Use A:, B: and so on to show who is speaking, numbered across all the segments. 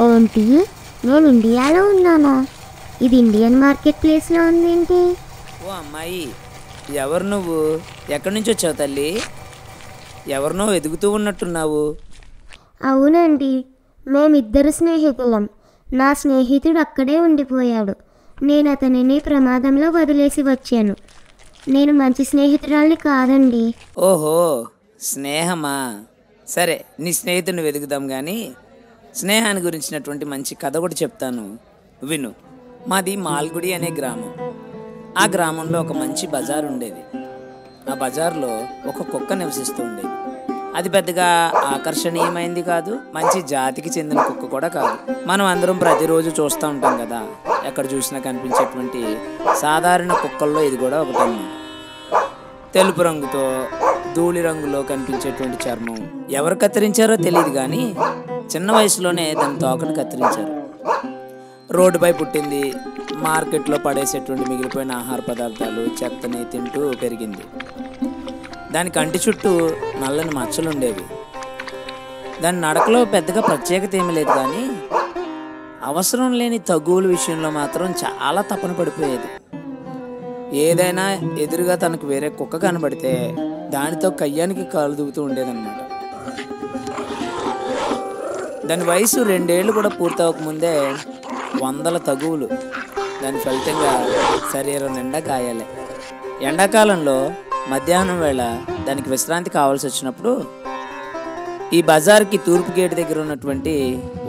A: ఏంటి, నేను ఇండియాలో ఉన్నానా? ఇది ఇండియన్ మార్కెట్ ప్లేస్లో ఉందేంటి?
B: ఓ అమ్మాయి, ఎవరు నువ్వు? ఎక్కడి నుంచి వచ్చావు తల్లి? ఎవరినో వెతుకుతూ ఉన్నట్టున్నావు.
A: అవునండి, మేమిద్దరు స్నేహితులం. నా స్నేహితుడు అక్కడే ఉండిపోయాడు. నేను అతనిని ప్రమాదంలో వదిలేసి వచ్చాను. నేను మంచి స్నేహితురాల్ని కాదండి.
B: ఓహో, స్నేహమా? సరే, నీ స్నేహితుడిని వెతుకుదాం కానీ స్నేహాన్ని గురించినటువంటి మంచి కథ ఒకటి చెప్తాను, విను. మాది మాల్గుడి అనే గ్రామం. ఆ గ్రామంలో ఒక మంచి బజార్ ఉండేది. ఆ బజార్లో ఒక కుక్క నివసిస్తూ ఉండేది. అది పెద్దగా ఆకర్షణీయమైంది కాదు, మంచి జాతికి చెందిన కుక్క కూడా కాదు. మనం అందరం ప్రతిరోజు చూస్తూ ఉంటాం కదా, ఎక్కడ చూసినా కనిపించేటువంటి సాధారణ కుక్కల్లో ఇది కూడా ఒకటి. తెలుపు రంగుతో ధూళి రంగులో కనిపించేటువంటి చర్మం. ఎవరు కత్తిరించారో తెలియదు కానీ చిన్న వయసులోనే దాని తోకను కత్తిరించారు. రోడ్డుపై పుట్టింది. మార్కెట్లో పడేసేటువంటి మిగిలిపోయిన ఆహార పదార్థాలు, చెత్తని తింటూ పెరిగింది. దాని కంటి చుట్టూ నల్లని మచ్చలు ఉండేవి. దాని నడకలో పెద్దగా ప్రత్యేకత ఏమీ లేదు కానీ అవసరం లేని తగువుల విషయంలో మాత్రం చాలా తపన పడిపోయేది. ఏదైనా ఎదురుగా తనకు వేరే కుక్క కనబడితే దానితో కయ్యానికి కాలు దూకుతూ ఉండేదన్నమాట. దాని వయసు 2 ఏళ్ళు కూడా పూర్తవకముందే 100 తగువులు. దాని ఫలితంగా శరీరం నిండా గాయాలే. ఎండాకాలంలో మధ్యాహ్నం వేళ దానికి విశ్రాంతి కావాల్సి వచ్చినప్పుడు ఈ బజార్కి తూర్పు గేటు దగ్గర ఉన్నటువంటి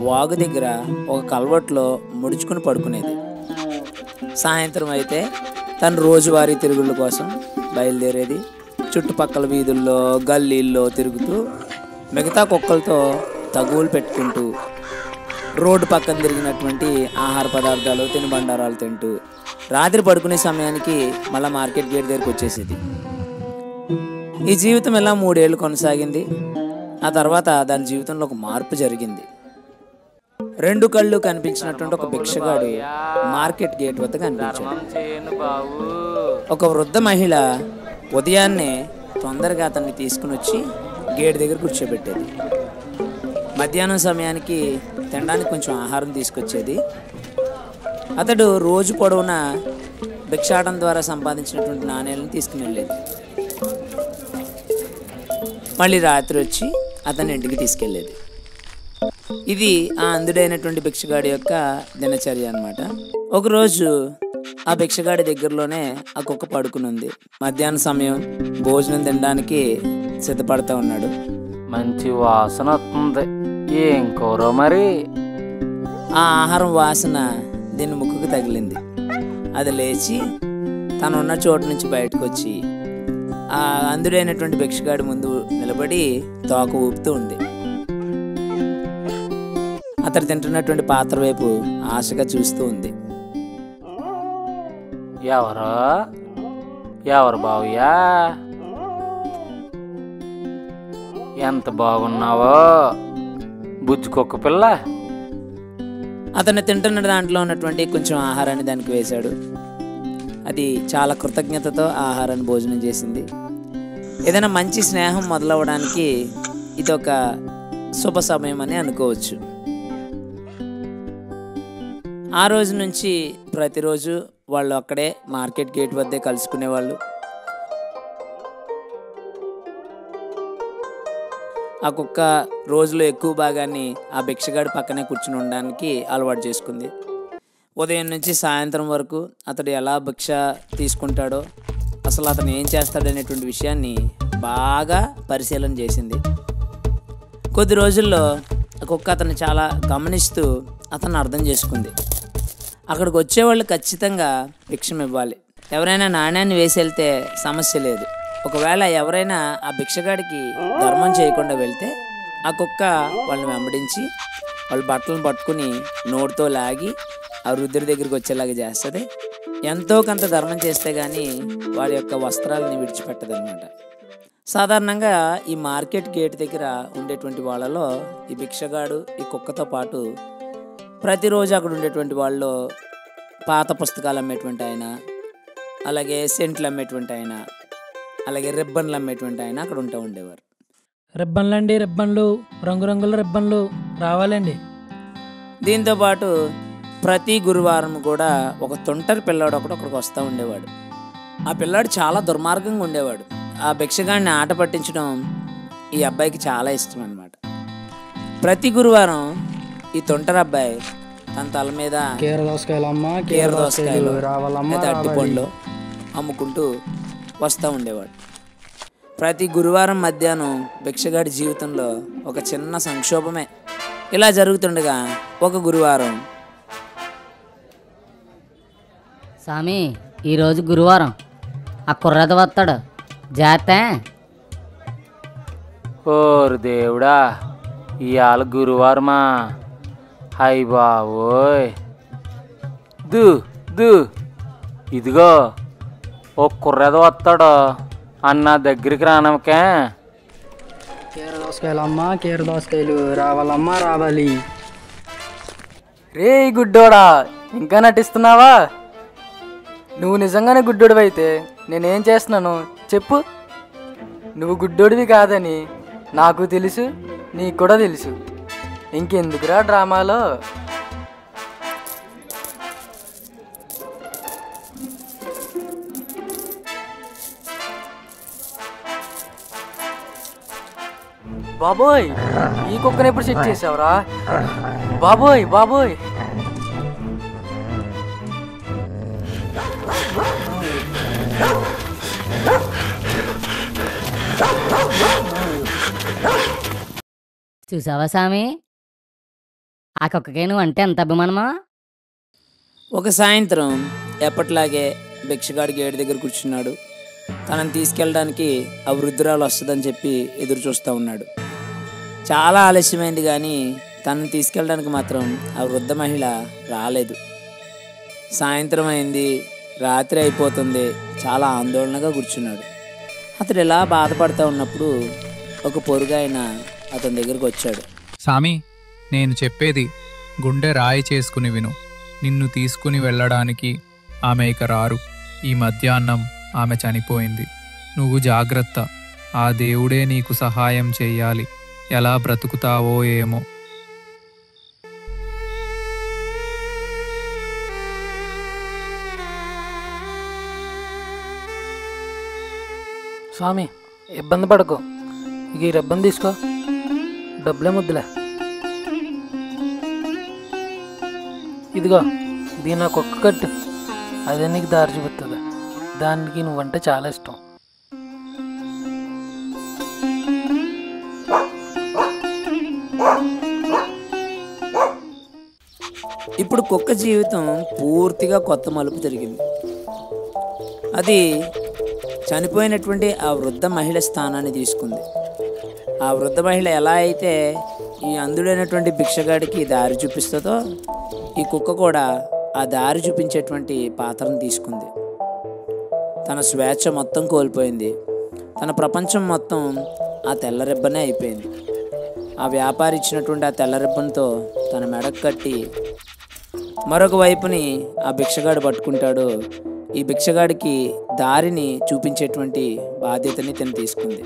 B: వాగు దగ్గర ఒక కల్వర్ట్లో ముడుచుకుని పడుకునేది. సాయంత్రం అయితే తన రోజువారీ తిరుగుళ్ళ కోసం బయలుదేరేది. చుట్టుపక్కల వీధుల్లో, గల్లీల్లో తిరుగుతూ మిగతా కుక్కలతో తగువులు పెట్టుకుంటూ రోడ్డు పక్కన తిరిగినటువంటి ఆహార పదార్థాలు, తినుబండారాలు తింటూ రాత్రి పడుకునే సమయానికి మళ్ళీ మార్కెట్ గేట్ దగ్గరికి వచ్చేసేది. ఈ జీవితం ఇలా 3 ఏళ్ళు కొనసాగింది. ఆ తర్వాత దాని జీవితంలో ఒక మార్పు జరిగింది. 2 కళ్ళు కనిపించినటువంటి ఒక భిక్షగాడు మార్కెట్ గేట్ వద్ద కనిపించాడు. ఒక వృద్ధ మహిళ ఉదయాన్నే తొందరగా అతన్ని తీసుకుని వచ్చి గేట్ దగ్గర కూర్చోబెట్టేది. మధ్యాహ్నం సమయానికి తినడానికి కొంచెం ఆహారం తీసుకొచ్చేది. అతడు రోజు పొడవునా భిక్షాటం ద్వారా సంపాదించినటువంటి నాణేలను తీసుకుని వెళ్ళేది. మళ్ళీ రాత్రి వచ్చి అతని ఇంటికి తీసుకెళ్ళేది. ఇది ఆ అంధుడైనటువంటి భిక్షగాడి యొక్క దినచర్య అన్నమాట. ఒకరోజు ఆ భిక్షగాడి దగ్గరలోనే ఆ కుక్క పడుకుని ఉంది. మధ్యాహ్నం సమయం భోజనం తినడానికి సిద్ధపడతా ఉన్నాడు.
C: మంచి వాసన వస్తుంది, ఏం కూర మరి?
B: ఆ ఆహారం వాసన దీని ముక్కుకు తగిలింది. అది లేచి తను ఉన్న చోటు నుంచి బయటకు వచ్చి ఆ అంధుడైనటువంటి భిక్షగాడి ముందు నిలబడి తోక ఊపుతూ ఉంది. అతడు తింటున్నటువంటి పాత్ర వైపు ఆశగా చూస్తూ ఉంది.
C: ఎవరు బావయ్యా? ఎంత బాగున్నావో బుజ్జి కుక్క పిల్ల.
B: అతను తింటున్న దాంట్లో ఉన్నటువంటి కొంచెం ఆహారాన్ని దానికి వేశాడు. అది చాలా కృతజ్ఞతతో ఆహారాన్ని భోజనం చేసింది. ఏదైనా మంచి స్నేహం మొదలవడానికి ఇదొక శుభ సమయం అని అనుకోవచ్చు. ఆ రోజు నుంచి ప్రతిరోజు వాళ్ళు అక్కడే మార్కెట్ గేట్ వద్దే కలుసుకునేవాళ్ళు. ఆ కుక్క రోజులో ఎక్కువ భాగాన్ని ఆ భిక్షగాడి పక్కనే కూర్చుని ఉండడానికి అలవాటు చేసుకుంది. ఉదయం నుంచి సాయంత్రం వరకు అతడు ఎలా భిక్ష తీసుకుంటాడో, అసలు అతను ఏం చేస్తాడనేటువంటి విషయాన్ని బాగా పరిశీలన చేసింది. కొద్ది రోజుల్లో ఆ కుక్క అతను చాలా గమనిస్తూ అతను అర్థం చేసుకుంది. అక్కడికి వచ్చేవాళ్ళు ఖచ్చితంగా భిక్షం ఇవ్వాలి. ఎవరైనా నాణ్యాన్ని వేసి వెళ్తే సమస్య లేదు. ఒకవేళ ఎవరైనా ఆ భిక్షగాడికి ధర్మం చేయకుండా వెళ్తే ఆ కుక్క వాళ్ళని వెంబడించి వాళ్ళ బట్టలను పట్టుకుని నోటితో లాగి ఆ వృద్ధుడి దగ్గరికి వచ్చేలాగా చేస్తుంది. ఎంతో కొంత ధర్మం చేస్తే కానీ వారి యొక్క వస్త్రాలని విడిచిపెట్టదన్నమాట. సాధారణంగా ఈ మార్కెట్ గేట్ దగ్గర ఉండేటువంటి వాళ్ళలో ఈ భిక్షగాడు ఈ కుక్కతో పాటు ప్రతిరోజు అక్కడ ఉండేటువంటి వాళ్ళు పాత పుస్తకాలు అమ్మేటువంటి ఆయన, అలాగే సెంట్లు అమ్మేటువంటి ఆయన, అలాగే రిబ్బన్లు అమ్మేటువంటి ఆయన అక్కడ ఉండేవారు.
D: రిబ్బన్లు అండి, రిబ్బన్లు, రంగురంగుల రిబ్బన్లు రావాలండి.
B: దీంతోపాటు ప్రతి గురువారం కూడా ఒక తొంటరి పిల్లాడు ఒకడికి వస్తూ ఉండేవాడు. ఆ పిల్లాడు చాలా దుర్మార్గంగా ఉండేవాడు. ఆ భిక్షగాడిని ఆట పట్టించడం ఈ అబ్బాయికి చాలా ఇష్టం అన్నమాట. ప్రతి గురువారం ఈ తొంటరి అబ్బాయి తన తల మీద కీరదోసకాయలు లేదా అరటిపండ్లు అమ్ముకుంటూ వస్తూ ఉండేవాడు. ప్రతి గురువారం మధ్యాహ్నం భిక్షగాడి జీవితంలో ఒక చిన్న సంక్షోభమే. ఇలా జరుగుతుండగా ఒక గురువారం,
D: స్వామి ఈరోజు గురువారం, ఆ కుర్రది వస్తాడు, జాగ్రత్త.
C: ఓరు దేవుడా, ఇవాళ గురువారమా? అయ్య బావోయ్, దు దు ఇదిగో ఓ కుర్రది వస్తాడు అన్న దగ్గరికి రానమ్మకే.
E: కీరదోసకాయలు రావాలమ్మా రావాలి.
F: రే గుడ్డోడా, ఇంకా నటిస్తున్నావా? నువ్వు నిజంగానే గుడ్డోడివి అయితే నేనేం చేస్తున్నాను చెప్పు. నువ్వు గుడ్డోడివి కాదని నాకు తెలుసు, నీకు కూడా తెలుసు. ఇంకెందుకురా డ్రామాలో? బాబోయ్, ఈ కుక్కని ఎప్పుడు సెట్ చేసావురా? బాబోయ్ బాబోయ్,
D: చూసావా స్వామి, ఆ కుక్కకే నువ్వు అంటే ఎంత అభిమానమా?
B: ఒక సాయంత్రం ఎప్పట్లాగే భిక్షగాడి గేటు దగ్గర కూర్చున్నాడు. తనని తీసుకెళ్ళడానికి ఆ వృద్ధురాలు వస్తుందని చెప్పి ఎదురు చూస్తూ ఉన్నాడు. చాలా ఆలస్యమైంది కానీ తనని తీసుకెళ్ళడానికి మాత్రం ఆ వృద్ధ మహిళ రాలేదు. సాయంత్రం అయింది, రాత్రి అయిపోతుంది. చాలా ఆందోళనగా కూర్చున్నాడు. అతడు ఇలా బాధపడుతూ ఉన్నప్పుడు ఒక పొరుగాయన అతని దగ్గరకు వచ్చాడు.
G: సామి, నేను చెప్పేది గుండె రాయి చేసుకుని విను. నిన్ను తీసుకుని వెళ్ళడానికి ఆమె ఇక రారు. ఈ మధ్యాహ్నం ఆమె చనిపోయింది. నువ్వు జాగ్రత్త. ఆ దేవుడే నీకు సహాయం చెయ్యాలి. ఎలా బ్రతుకుతావో ఏమో.
F: స్వామి ఇబ్బంది పడకు, ఇక ఈ రబ్బం తీసుకో, డబ్బులే ముద్దులే. ఇదిగో దీని నాకు ఒక్క కట్టు, అదే నీకు దారి చూపుతుంది. దానికి నువ్వంటే చాలా ఇష్టం.
B: ఇప్పుడు కుక్క జీవితం పూర్తిగా కొత్త మలుపు తిరిగింది. అది చనిపోయినటువంటి ఆ వృద్ధ మహిళ స్థానాన్ని తీసుకుంది. ఆ వృద్ధ మహిళ ఎలా అయితే ఈ అంధుడైనటువంటి భిక్షగాడికి దారి చూపిస్తుందో, ఈ కుక్క కూడా ఆ దారి చూపించేటువంటి పాత్రను తీసుకుంది. తన స్వేచ్ఛ మొత్తం కోల్పోయింది. తన ప్రపంచం మొత్తం ఆ తెల్ల రిబ్బనే అయిపోయింది. ఆ వ్యాపారి ఇచ్చినటువంటి ఆ తెల్ల రిబ్బన్తో తన మెడకు కట్టి మరొక వైపుని ఆ భిక్షగాడు పట్టుకుంటాడు. ఈ భిక్షగాడికి దారిని చూపించేటువంటి బాధ్యతని తను తీసుకుంది.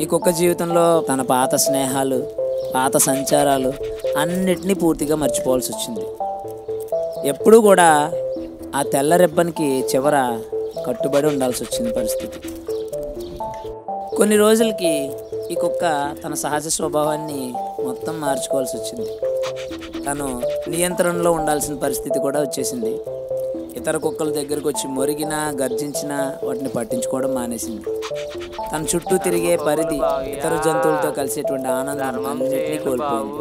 B: ఈ కుక్క జీవితంలో తన పాత స్నేహాలు, పాత సంచారాలు అన్నిటినీ పూర్తిగా మర్చిపోవాల్సి వచ్చింది. ఎప్పుడూ కూడా ఆ తెల్ల రిబ్బన్కి చివర కట్టుబడి ఉండాల్సి వచ్చింది పరిస్థితి. కొన్ని రోజులకి ఈ కుక్క తన సహజ స్వభావాన్ని మొత్తం మార్చుకోవాల్సి వచ్చింది. తను నియంత్రణలో ఉండాల్సిన పరిస్థితి కూడా వచ్చేసింది. ఇతర కుక్కల దగ్గరకు వచ్చి మొరిగినా గర్జించినా వాటిని పట్టించుకోవడం మానేసింది. తన చుట్టూ తిరిగే పరిధి, ఇతర జంతువులతో కలిసేటువంటి ఆనందం అన్నిటినీ కోల్పోయింది.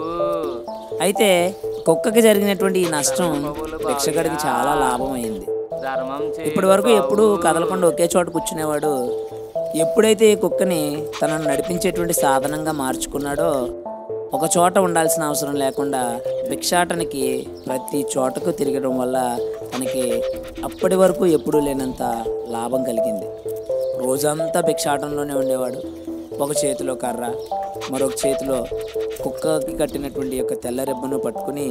B: అయితే కుక్కకి జరిగినటువంటి ఈ నష్టం భిక్షగాడికి చాలా లాభం అయింది. ఇప్పటి వరకు ఎప్పుడూ కదలకుండా ఒకే చోట కూర్చునేవాడు. ఎప్పుడైతే ఈ కుక్కని తనను నడిపించేటువంటి సాధనంగా మార్చుకున్నాడో, ఒక చోట ఉండాల్సిన అవసరం లేకుండా భిక్షాటనకి ప్రతి చోటకు తిరగడం వల్ల తనకి అప్పటి వరకు ఎప్పుడూ లేనంత లాభం కలిగింది. రోజంతా భిక్షాటంలోనే ఉండేవాడు. ఒక చేతిలో కర్ర, మరొక చేతిలో కుక్కకి కట్టినటువంటి యొక్క తెల్ల రిబ్బను పట్టుకుని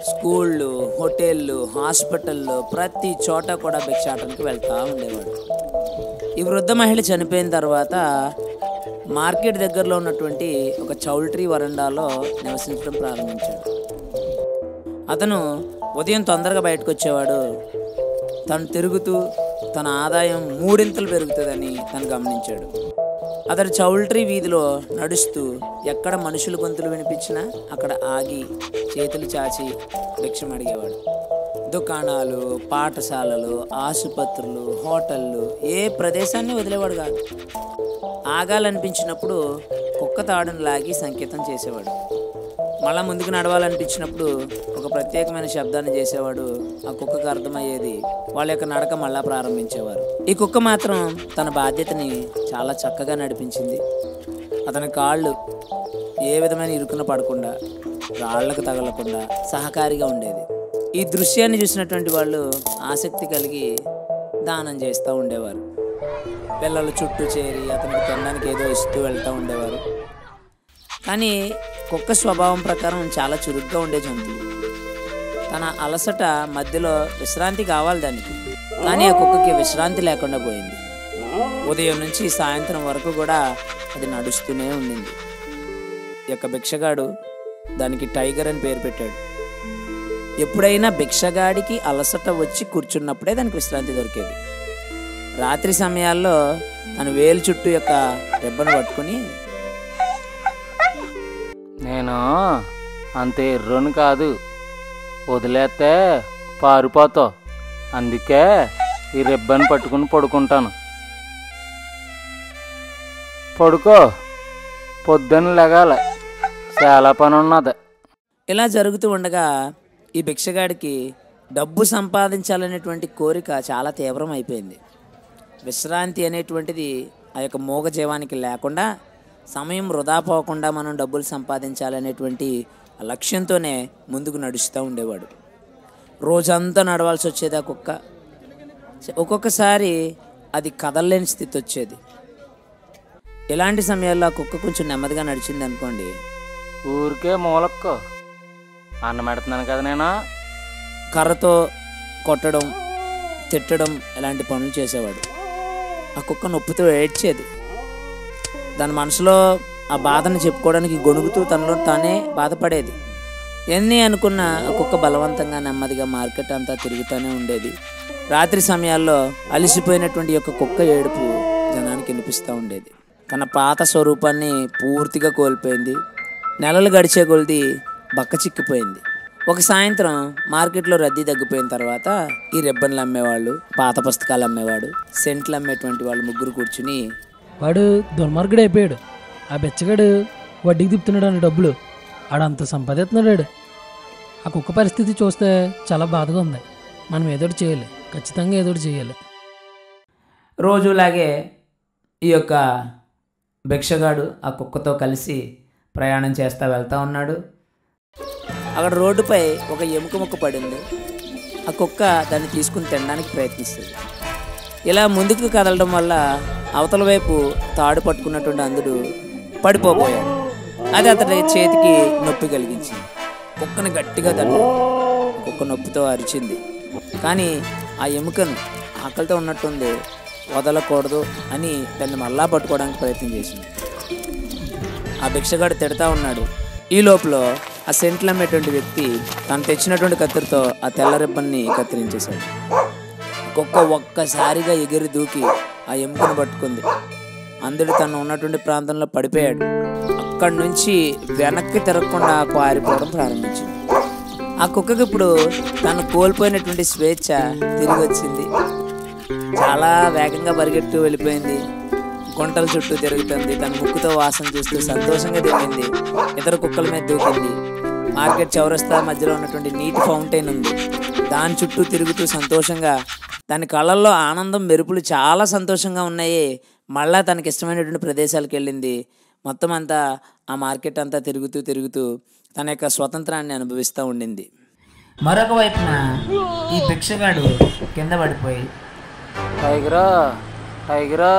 B: స్కూళ్ళు, హోటళ్ళు, హాస్పిటళ్ళు ప్రతి చోట కూడా భిక్షాటనకి వెళ్తూ ఉండేవాడు. ఈ వృద్ధ మహిళ చనిపోయిన తర్వాత మార్కెట్ దగ్గరలో ఉన్నటువంటి ఒక చౌల్ట్రీ వరండాలో నివసించడం ప్రారంభించాడు. అతను ఉదయం తొందరగా బయటకు వచ్చేవాడు. తను తిరుగుతూ తన ఆదాయం 3 పెరుగుతుందని తను గమనించాడు. అతడు చౌల్ట్రీ వీధిలో నడుస్తూ ఎక్కడ మనుషుల గొంతులు వినిపించినా అక్కడ ఆగి చేతులు చాచి భిక్షం అడిగేవాడు. దుకాణాలు, పాఠశాలలు, ఆసుపత్రులు, హోటళ్ళు ఏ ప్రదేశాన్ని వదిలేవాడు కాదు. ఆగాలనిపించినప్పుడు కుక్క తాడును లాగి సంకేతం చేసేవాడు. మళ్ళా ముందుకు నడవాలనిపించినప్పుడు ఒక ప్రత్యేకమైన శబ్దాన్ని చేసేవాడు. ఆ కుక్కకు అర్థమయ్యేది. వాళ్ళ యొక్క నడక మళ్ళా ప్రారంభించేవారు. ఈ కుక్క మాత్రం తన బాధ్యతని చాలా చక్కగా నడిపించింది. అతని కాళ్ళు ఏ విధమైన ఇరుకున పడకుండా, రాళ్లకు తగలకుండా సహకారిగా ఉండేది. ఈ దృశ్యాన్ని చూసినటువంటి వాళ్ళు ఆసక్తి కలిగి దానం చేస్తూ ఉండేవారు. పిల్లలు చుట్టూ చేరి అతనికి తినడానికి ఏదో ఇస్తూ వెళ్తూ ఉండేవారు. కానీ కుక్క స్వభావం ప్రకారం చాలా చురుగ్గా ఉండే జంతువు. తన అలసట మధ్యలో విశ్రాంతి కావాలి దానికి. కానీ ఆ కుక్కకి విశ్రాంతి లేకుండా పోయింది. ఉదయం నుంచి సాయంత్రం వరకు కూడా అది నడుస్తూనే ఉండింది. ఈ యొక్క భిక్షగాడు దానికి టైగర్ అని పేరు పెట్టాడు. ఎప్పుడైనా భిక్షగాడికి అలసట వచ్చి కూర్చున్నప్పుడే దానికి విశ్రాంతి దొరికేది. రాత్రి సమయాల్లో తన వేలు చుట్టూ యొక్క రెబ్బను పట్టుకుని,
C: నేను అంత ఎర్రను కాదు, వదిలేస్తే పారిపోతావు, అందుకే ఈ రిబ్బన్ పట్టుకుని పడుకుంటాను. పడుకో, పొద్దున్న లెగాలి, చాలా పని ఉన్నది.
B: ఇలా జరుగుతూ ఉండగా ఈ భిక్షగాడికి డబ్బు సంపాదించాలనేటువంటి కోరిక చాలా తీవ్రం అయిపోయింది. విశ్రాంతి అనేటువంటిది ఆ యొక్క మూగజీవానికి లేకుండా, సమయం వృధా పోకుండా మనం డబ్బులు సంపాదించాలనేటువంటి లక్ష్యంతోనే ముందుకు నడుస్తూ ఉండేవాడు. రోజంతా నడవాల్సి వచ్చేది ఆ కుక్క. ఒక్కొక్కసారి అది కదలలేని స్థితి వచ్చేది. ఇలాంటి సమయాల్లో ఆ కుక్క కొంచెం నెమ్మదిగా నడిచింది అనుకోండి,
C: ఊరికే మూలక్కో, అన్నం పెడుతున్నాను కదా నేను,
B: కర్రతో కొట్టడం, తిట్టడం ఇలాంటి పనులు చేసేవాడు. ఆ కుక్క నొప్పితో ఏడ్చేది. దాని మనసులో ఆ బాధను చెప్పుకోవడానికి గొణుగుతూ తనలో తానే బాధపడేది. ఎన్ని అనుకున్నా ఆ కుక్క బలవంతంగా నెమ్మదిగా మార్కెట్ అంతా తిరుగుతూనే ఉండేది. రాత్రి సమయాల్లో అలిసిపోయినటువంటి యొక్క కుక్క ఏడుపు జనానికి వినిపిస్తూ ఉండేది. తన పాత స్వరూపాన్ని పూర్తిగా కోల్పోయింది. నెలలు గడిచే కొలది బక్క చిక్కిపోయింది. ఒక సాయంత్రం మార్కెట్లో రద్దీ తగ్గిపోయిన తర్వాత ఈ రిబ్బన్లు అమ్మేవాళ్ళు, పాత పుస్తకాలు అమ్మేవాడు, సెంట్లు అమ్మేటువంటి వాళ్ళు ముగ్గురు కూర్చుని,
F: వాడు దుర్మార్గుడు అయిపోయాడు, ఆ బెచ్చగాడు వడ్డీకి తిప్పుతున్నాడు అని డబ్బులు, ఆడంత సంపాదిస్తున్నాడు. ఆ కుక్క పరిస్థితి చూస్తే చాలా బాధగా ఉంది. మనం ఏదోటి చేయాలి, ఖచ్చితంగా ఏదోటి చేయాలి.
B: రోజులాగే ఈ యొక్క భిక్షగాడు ఆ కుక్కతో కలిసి ప్రయాణం చేస్తూ వెళ్తూ ఉన్నాడు. అక్కడ రోడ్డుపై ఒక ఎముక ముక్క పడింది. ఆ కుక్క దాన్ని తీసుకుని తినడానికి ప్రయత్నిస్తుంది. ఇలా ముందుకు కదలడం వల్ల అవతల వైపు తాడు పట్టుకున్నటువంటి అందుడు పడిపోయాడు. అది అతడి చేతికి నొప్పి కలిగించింది. కుక్కను గట్టిగా తన్నాడు. కుక్క నొప్పితో అరిచింది. కానీ ఆ ఎముకను ఆకలితో ఉన్నట్టుంది, వదలకూడదు అని దాన్ని మళ్ళా పట్టుకోవడానికి ప్రయత్నం చేసింది. ఆ భిక్షగాడు తిడతా ఉన్నాడు. ఈ లోపల ఆ సెంట్లు అమ్మేటువంటి వ్యక్తి తను తెచ్చినటువంటి కత్తిరితో ఆ తెల్ల రిబ్బన్ని కత్తిరించేశాడు. కుక్క ఒక్కసారిగా ఎగిరి దూకి ఆ ఎముకను పట్టుకుంది. అందుడు తను ఉన్నటువంటి ప్రాంతంలో పడిపోయాడు. అక్కడి నుంచి వెనక్కి తిరగకుండా పారిపోవడం ప్రారంభించింది. ఆ కుక్కకి ఇప్పుడు తను కోల్పోయినటువంటి స్వేచ్ఛ తిరిగి వచ్చింది. చాలా వేగంగా పరిగెత్తు వెళ్ళిపోయింది. గుంటల చుట్టూ తిరుగుతుంది. తన ముక్కుతో వాసన చూస్తూ సంతోషంగా తిరిగింది. ఇతర కుక్కల మీద దూకింది. మార్కెట్ చౌరస్తా మధ్యలో ఉన్నటువంటి నీటి ఫౌంటైన్ ఉంది, దాని చుట్టూ తిరుగుతూ సంతోషంగా, దాని కళ్ళల్లో ఆనందం మెరుపులు చాలా సంతోషంగా ఉన్నాయి. మళ్ళా తనకి ఇష్టమైనటువంటి ప్రదేశాలకు వెళ్ళింది. మొత్తం అంతా ఆ మార్కెట్ అంతా తిరుగుతూ తన యొక్క స్వతంత్రాన్ని అనుభవిస్తూ ఉండింది. మరొక వైపున ఈ భిక్షగాడు కింద పడిపోయి,
C: టైగరా టైగరా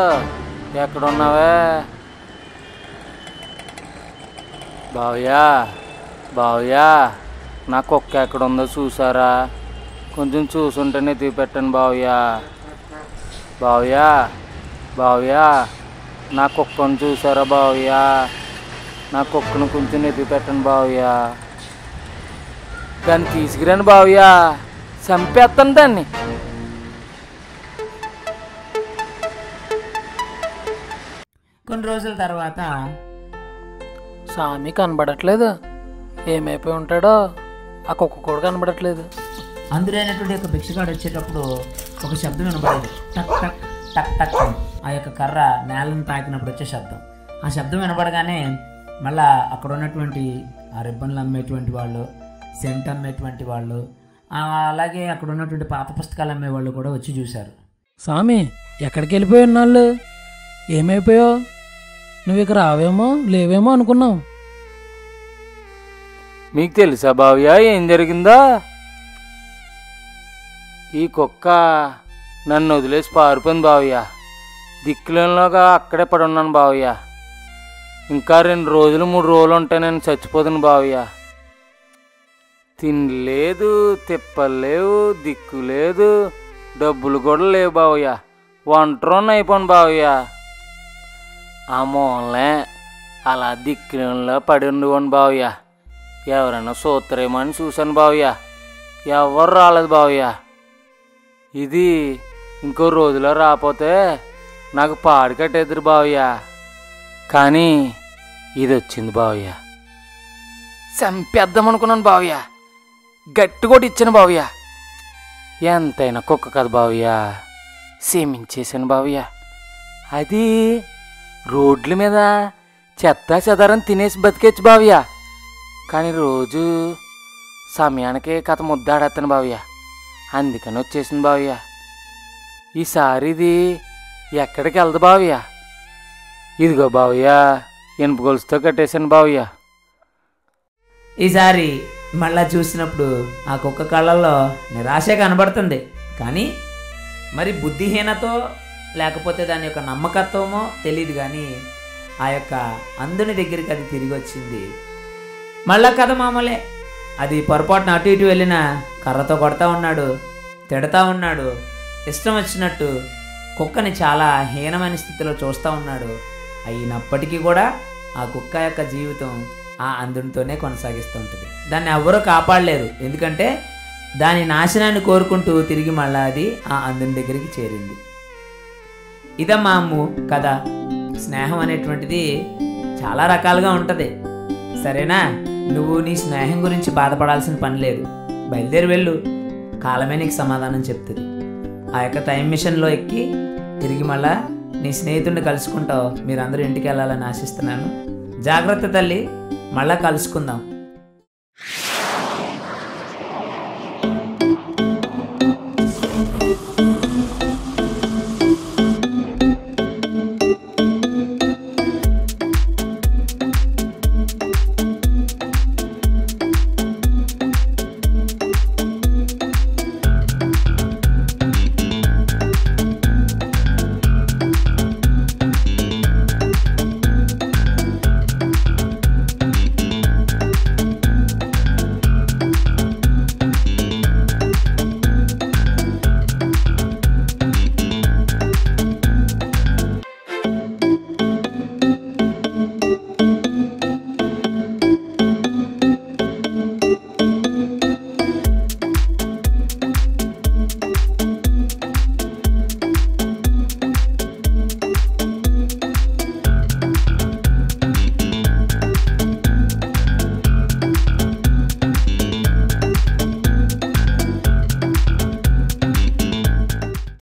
C: ఎక్కడున్నావే? బావయ్యా నా కుక్క ఎక్కడుందో చూసారా? కొంచెం చూసుంటేనే తీపెట్టండి బావయ్యా. నా కుక్కను చూసారా బావయ్య? నా కుక్కను కొంచెం ఎత్తి పెట్టండి బావయ్య. దాన్ని తీసుకురండి బావయ్య, చంపేస్తాను దాన్ని.
B: కొన్ని రోజుల తర్వాత
F: స్వామి కనబడట్లేదు. ఏమైపోయి ఉంటాడో? ఆ కుక్క కూడా కనబడట్లేదు.
B: అందురైనటువంటి ఒక భిక్షగాడు వచ్చేటప్పుడు ఒక శబ్దం వినబడేది, టక్ టక్ టక్ టక్ అని. ఆ యొక్క కర్ర నేలను తాకినప్పుడు వచ్చే శబ్దం. ఆ శబ్దం వినబడగానే మళ్ళా అక్కడ ఉన్నటువంటి ఆ రిబ్బన్లు అమ్మేటువంటి వాళ్ళు, సెంట్ అమ్మేటువంటి వాళ్ళు, అలాగే అక్కడ ఉన్నటువంటి పాత పుస్తకాలు అమ్మేవాళ్ళు కూడా వచ్చి చూశారు.
F: స్వామి ఎక్కడికి వెళ్ళిపోయి ఉన్నాళ్ళు? ఏమైపోయావు? నువ్వు ఇక రావేమో లేవేమో అనుకున్నాం.
C: మీకు తెలుసా బావయ్య ఏం జరిగిందో? ఈ కుక్క నన్ను వదిలేసి పారిపోయింది బావయ్య. దిక్కులేనిలోగా అక్కడే పడున్నాను బావయ్య. ఇంకా 2 రోజులు 3 రోజులు ఉంటే నేను చచ్చిపోతాను బావయ్య. తినలేదు, తిప్పలేవు, దిక్కు లేదు, డబ్బులు కూడా లేవు బావయ్య. ఒంటరిని అయిపోను బావయ్య. ఆ మూలనే అలా దిక్కులేనిలో పడి ఉండిపోను బావయ్య. ఎవరైనా చూస్తారేమో అని చూశాను బావయ్య. ఎవరు రాలేదు బావయ్య. ఇది ఇంకో రోజులో రాకపోతే నాకు పాడు కట్టేద్దరు బావయ్య. కానీ ఇది వచ్చింది బావయ్య. చంపేద్దాం అనుకున్నాను బావయ్య. గట్టి కూడా ఇచ్చాను బావయ్య. ఎంతైనా కుక్క కదా బావయ్య, సేమించేశాను బావయ్య. అది రోడ్ల మీద చెత్త చెదారం తినేసి బతికేచ్చు బావయ్య. కానీ రోజు సమయానికి కథ ముద్దాడేస్తాను బావయ్య. అందుకని వచ్చేసింది బావయ్య. ఈసారి ఇది ఎక్కడికి వెళ్దు బావయ్య. ఇదిగో బావయ్య, ఇనుప గొలుసుతో కట్టేశాను బావయ్య.
B: ఈసారి మళ్ళా చూసినప్పుడు ఆ కుక్క కళ్ళల్లో నిరాశ కనబడుతుంది. కానీ మరి బుద్ధిహీనతో లేకపోతే దాని యొక్క నమ్మకత్వమో తెలియదు, కానీ ఆ యొక్క అందుని దగ్గరికి అది తిరిగి వచ్చింది. మళ్ళా కథ మామూలే. అది పొరపాటున అటు ఇటు వెళ్ళిన కర్రతో కొడతా ఉన్నాడు, తిడతా ఉన్నాడు, ఇష్టం వచ్చినట్టు కుక్కని చాలా హీనమైన స్థితిలో చూస్తూ ఉన్నాడు. అయినప్పటికీ కూడా ఆ కుక్క యొక్క జీవితం ఆ అందునితోనే కొనసాగిస్తూ ఉంటుంది. దాన్ని ఎవరూ కాపాడలేరు, ఎందుకంటే దాని నాశనాన్ని కోరుకుంటూ తిరిగి మళ్ళా అది ఆ అందుని దగ్గరికి చేరింది. ఇదమ్మా అమ్ము కథ. స్నేహం అనేటువంటిది చాలా రకాలుగా ఉంటుంది, సరేనా? నువ్వు నీ స్నేహం గురించి బాధపడాల్సిన పని లేదు. బయలుదేరి వెళ్ళు, కాలమే నీకు సమాధానం చెప్తుంది. ఆ యొక్క టైం మిషన్లో ఎక్కి తిరిగి మళ్ళా నీ స్నేహితుడిని కలుసుకుంటావు. మీరందరూ ఇంటికి వెళ్ళాలని ఆశిస్తున్నాను. జాగ్రత్త తల్లి, మళ్ళా కలుసుకుందాం.